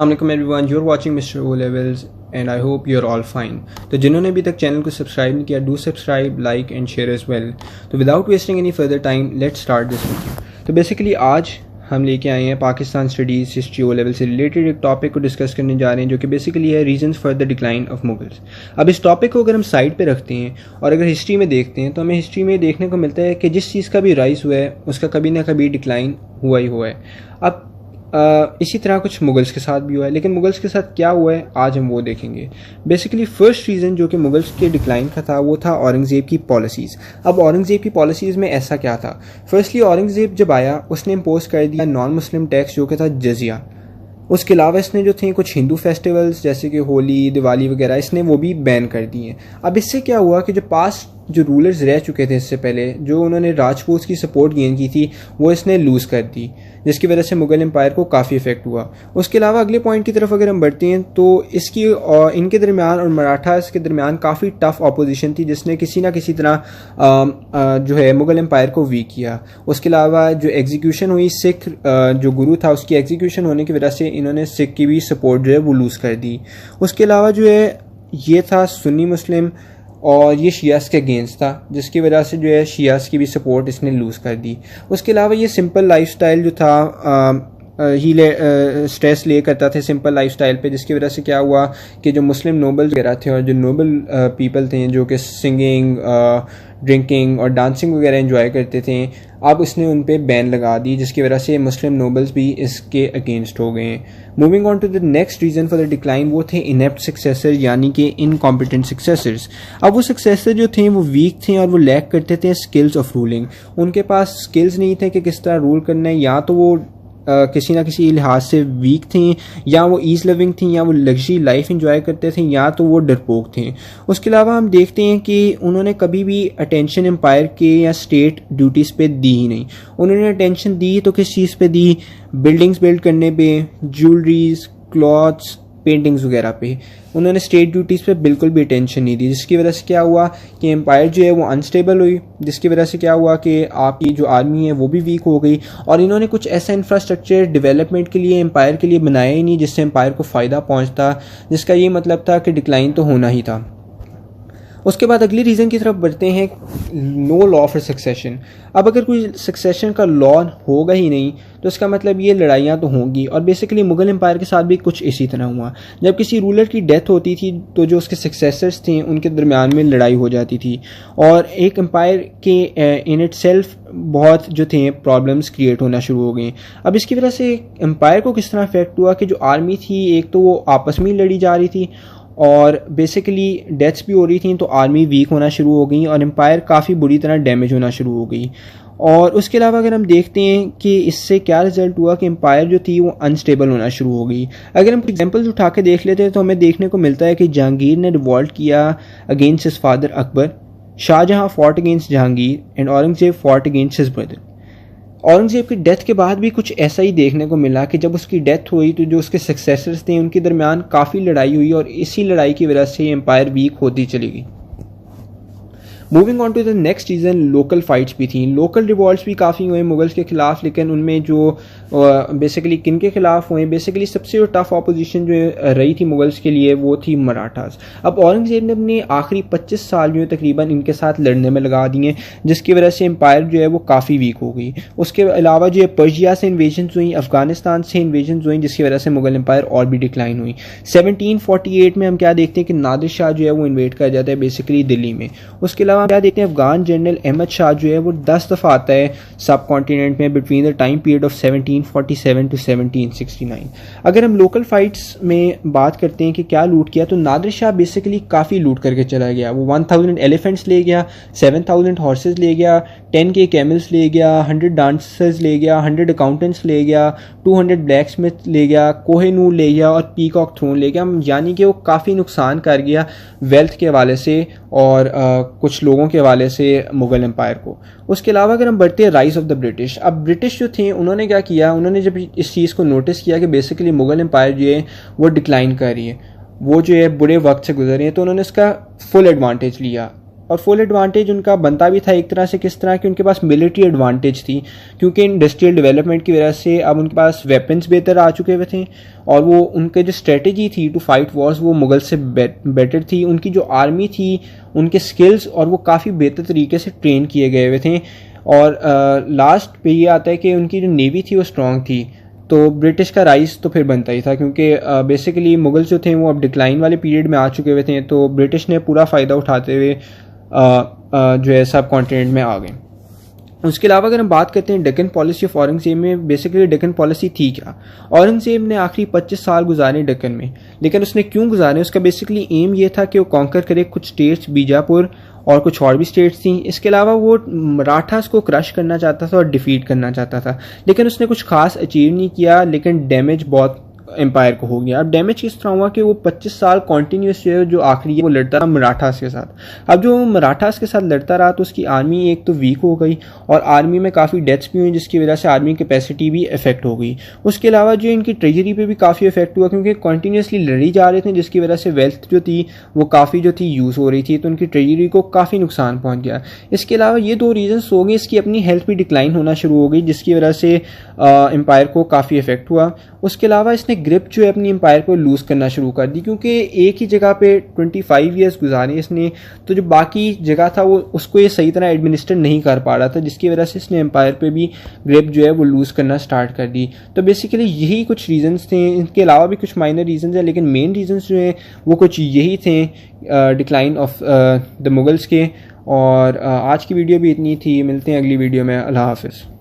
Assalamualaikum everyone, you're watching Mr. Olevels and I hope you're all fine. तो जिन्होंने अभी तक चैनल को सब्सक्राइब नहीं किया, do subscribe, like and share as well. तो without wasting any further time let's start this video. तो basically आज हम लेके आए हैं Pakistan studies history O level से रिलेटेड एक टॉपिक को डिस्कस करने जा रहे हैं जो कि बेसिकली है reasons for the decline of Mughals. अब इस टॉपिक को अगर हम साइड पे रखते हैं और अगर हिस्ट्री में देखते हैं तो हमें हिस्ट्री में देखने को मिलता है कि जिस चीज़ का भी राइज हुआ है उसका कभी ना कभी डिक्लाइन हुआ ही हुआ है. अब इसी तरह कुछ मुगल्स के साथ भी हुआ है, लेकिन मुगल्स के साथ क्या हुआ है आज हम वो देखेंगे. बेसिकली फर्स्ट रीज़न जो कि मुगल्स के डिक्लाइन का था वो था औरंगज़ेब की पॉलिसीज़. अब औरंगज़ेब की पॉलिसीज़ में ऐसा क्या था. फर्स्टली औरंगज़ेब जब आया उसने इम्पोज कर दिया नॉन मुस्लिम टैक्स जो कि था जजिया. उसके अलावा इसने जो थे कुछ हिंदू फेस्टिवल्स जैसे कि होली, दिवाली वगैरह इसने वो भी बैन कर दिए. अब इससे क्या हुआ कि जो पास्ट जो रूलर्स रह चुके थे इससे पहले, जो उन्होंने राजपूत की सपोर्ट गेन की थी, वो इसने लूज़ कर दी, जिसकी वजह से मुगल एम्पायर को काफ़ी इफेक्ट हुआ. उसके अलावा अगले पॉइंट की तरफ अगर हम बढ़ते हैं तो इसकी इनके दरमियान और मराठास के दरमियान काफ़ी टफ अपोजिशन थी जिसने किसी ना किसी तरह जो है मुगल एम्पायर को वीक किया. उसके अलावा जो एग्जीक्यूशन हुई सिख जो गुरु था उसकी एग्जीक्यूशन होने की वजह से इन्होंने सिख की भी सपोर्ट जो है वो लूज़ कर दी. उसके अलावा जो है ये था सुन्नी मुस्लिम और ये शियास के अगेंस्ट था, जिसकी वजह से जो है शियास की भी सपोर्ट इसने लूज़ कर दी. उसके अलावा ये सिंपल लाइफस्टाइल जो था ही स्ट्रेस ले करता थे सिंपल लाइफस्टाइल पे, जिसकी वजह से क्या हुआ कि जो मुस्लिम नोबल्स वगैरह थे और जो नोबल पीपल थे जो कि सिंगिंग, ड्रिंकिंग और डांसिंग वगैरह एंजॉय करते थे, अब उसने उन पे बैन लगा दी, जिसकी वजह से मुस्लिम नोबल्स भी इसके अगेंस्ट हो गए. Moving on to the next reason for the decline वो थे इनेप्ट सक्सेसर यानी कि इनकॉम्पिटेंट सक्सेसर्स. अब वो सक्सेसर जो थे वो वीक थे और वो लैक करते थे स्किल्स ऑफ रूलिंग. उनके पास स्किल्स नहीं थे कि किस तरह रूल करना है. या तो वो किसी ना किसी लिहाज से वीक थी, या वो ईज लविंग थी, या वो लग्जरी लाइफ इंजॉय करते थे, या तो वो डरपोक थे. उसके अलावा हम देखते हैं कि उन्होंने कभी भी अटेंशन एम्पायर के या स्टेट ड्यूटीज़ पे दी ही नहीं. उन्होंने अटेंशन दी तो किस चीज़ पे दी, बिल्डिंग्स बिल्ड करने पे, ज्वेलरीज, क्लॉथ्स, पेंटिंग्स वगैरह पे. उन्होंने स्टेट ड्यूटीज़ पे बिल्कुल भी अटेंशन नहीं दी, जिसकी वजह से क्या हुआ कि एम्पायर जो है वो अनस्टेबल हुई, जिसकी वजह से क्या हुआ कि आपकी जो आर्मी है वो भी वीक हो गई. और इन्होंने कुछ ऐसा इंफ्रास्ट्रक्चर डेवलपमेंट के लिए एम्पायर के लिए बनाया ही नहीं जिससे एम्पायर को फ़ायदा पहुंचता, जिसका ये मतलब था कि डिक्लाइन तो होना ही था. उसके बाद अगली रीज़न की तरफ बढ़ते हैं, नो लॉ फॉर सक्सेशन. अब अगर कोई सक्सेशन का लॉ होगा ही नहीं तो इसका मतलब ये लड़ाइयाँ तो होंगी. और बेसिकली मुगल एम्पायर के साथ भी कुछ इसी तरह हुआ. जब किसी रूलर की डेथ होती थी तो जो उसके सक्सेसर्स थे उनके दरमियान में लड़ाई हो जाती थी और एक एम्पायर के इन इट सेल्फ बहुत जो थे प्रॉब्लम्स क्रिएट होना शुरू हो गई. अब इसकी वजह से एम्पायर को किस तरह इफेक्ट हुआ कि जो आर्मी थी एक तो वो आपस में लड़ी जा रही थी और बेसिकली डेथ्स भी हो रही थी, तो आर्मी वीक होना शुरू हो गई और एम्पायर काफ़ी बुरी तरह डैमेज होना शुरू हो गई. और उसके अलावा अगर हम देखते हैं कि इससे क्या रिजल्ट हुआ कि एम्पायर जो थी वो अनस्टेबल होना शुरू हो गई. अगर हम एग्जांपल्स उठा के देख लेते हैं तो हमें देखने को मिलता है कि जहांगीर ने रिवॉल्ट किया against his father Akbar, Shahjahan fought against Jahangir and Aurangzeb fought against his brother. Aurangzeb की डेथ के बाद भी कुछ ऐसा ही देखने को मिला कि जब उसकी डेथ हुई तो जो उसके सक्सेसर्स थे उनके दरमियान काफ़ी लड़ाई हुई और इसी लड़ाई की वजह से एम्पायर वीक होती चली गई. Moving on to the next reason, local fights भी थी. लोकल रिवॉल्ट्स भी काफ़ी हुए मुगल्स के खिलाफ, लेकिन उनमें जो बेसिकली किन के खिलाफ हुए, बेसिकली सबसे जो टफ अपोजिशन जो रही थी मुगल्स के लिए वो थी मराठास. अब औरंगजेब ने अपने आखिरी 25 साल जो है तकरीबन इनके साथ लड़ने में लगा दिए, जिसकी वजह से एम्पायर जो है वो काफ़ी वीक हो गई. उसके अलावा जो है पर्शिया से इन्वेजन हुई, अफगानिस्तान से इन्वेजन हुई, जिसकी वजह से मुगल एम्पायर और भी डिक्लाइन हुई. 1748 में हम क्या देखते हैं कि नादिर शाह जो है वो इन्वेट कर जाता है बेसिकली दिल्ली में. उसके अलावा क्या देखते हैं अफगान जनरल अहमद शाह जो है वो 10 दफ़ा आता है सब कॉन्टिनेंट में between the time period of 1747 to 1769. अगर हम लोकल फाइट्स में बात करते हैं कि क्या लूट किया, तो नादिर शाह बेसिकली काफ़ी लूट करके चला गया. वो 1000 एलिफेंट्स ले गया, 7000 हॉर्सेस ले गया, 10K कैमल्स ले गया, 100 डांसर्स ले गया, 100 अकाउंटेंट्स ले गया, 200 ब्लैक स्मिथ ले गया, कोहेनूर ले गया और पीकॉक थ्रोन ले गया. यानी कि वो काफ़ी नुकसान कर गया वेल्थ के हवाले से और कुछ लोगों के हवाले से मुगल एम्पायर को. उसके अलावा अगर हम बढ़ते हैं राइज ऑफ द ब्रिटिश. अब ब्रिटिश जो थे उन्होंने क्या किया, उन्होंने जब इस चीज़ को नोटिस किया कि बेसिकली मुगल एम्पायर जो है वो डिक्लाइन कर रही है, वो जो है बुरे वक्त से गुजर रही है, तो उन्होंने इसका फुल एडवांटेज लिया. और फुल एडवांटेज उनका बनता भी था एक तरह से, किस तरह कि उनके पास मिलिट्री एडवांटेज थी, क्योंकि इंडस्ट्रियल डेवलपमेंट की वजह से अब उनके पास वेपन्स बेहतर आ चुके हुए थे, और वो उनके जो स्ट्रेटजी थी टू फाइट वॉर्स वो मुगल से बेटर थी। उनकी जो आर्मी थी, उनके स्किल्स और वो काफ़ी बेहतर तरीके से ट्रेन किए गए हुए थे। और लास्ट पे ये आता है कि उनकी जो नेवी थी वो स्ट्रॉन्ग थी। तो ब्रिटिश का राइज तो फिर बनता ही था, क्योंकि बेसिकली मुगल्स जो थे वो अब डिक्लाइन वाले पीरियड में आ चुके हुए थे, तो ब्रिटिश ने पूरा फ़ायदा उठाते हुए जो है सब कॉन्टिनेंट में आ गए। उसके अलावा अगर हम बात करते हैं डेक्कन पॉलिसी ऑफ औरंगजेब में, बेसिकली डेक्कन पॉलिसी थी क्या। औरंगजेब ने आखिरी 25 साल गुजारे डेक्कन में, लेकिन उसने क्यों गुजारे, उसका बेसिकली एम ये था कि वो कॉन्कर करे कुछ स्टेट्स, बीजापुर और कुछ और भी स्टेट्स थी। इसके अलावा वो मराठास को क्रश करना चाहता था और डिफीट करना चाहता था, लेकिन उसने कुछ खास अचीव नहीं किया, लेकिन डैमेज बहुत एम्पायर को हो गया। अब डैमेज किस तरह हुआ कि वो 25 साल कॉन्टीन्यूस जो आखिरी है वो लड़ता रहा मराठास के साथ। अब जो मराठास के साथ लड़ता रहा तो उसकी आर्मी एक तो वीक हो गई और आर्मी में काफ़ी डेथ्स भी हुई, जिसकी वजह से आर्मी कैपेसिटी भी इफेक्ट हो गई। उसके अलावा जो इनकी ट्रेजरी पे भी काफ़ी इफेक्ट हुआ, क्योंकि कॉन्टीन्यूसली लड़ी जा रहे थे, जिसकी वजह से वेल्थ जो थी वो काफ़ी जो थी यूज़ हो रही थी, तो उनकी ट्रेजरी को काफ़ी नुकसान पहुँच गया। इसके अलावा ये दो रीजन्स हो गए, इसकी अपनी हेल्थ भी डिक्लाइन होना शुरू हो गई, जिसकी वजह से एम्पायर को काफ़ी इफेक्ट हुआ। उसके अलावा इसने ग्रिप जो है अपनी एम्पायर को लूज़ करना शुरू कर दी, क्योंकि एक ही जगह पे 25 ईयर्स गुजारे इसने, तो जो बाकी जगह था वो उसको ये सही तरह एडमिनिस्टर नहीं कर पा रहा था, जिसकी वजह से इसने एम्पायर पे भी ग्रिप जो है वो लूज़ करना स्टार्ट कर दी। तो बेसिकली यही कुछ रीजंस थे, इनके अलावा भी कुछ माइनर रीजंस हैं, लेकिन मेन रीजंस जो हैं वो कुछ यही थे डिक्लाइन ऑफ द मुगल्स के। और आज की वीडियो भी इतनी थी, मिलते हैं अगली वीडियो में, अल्लाह हाफिज़।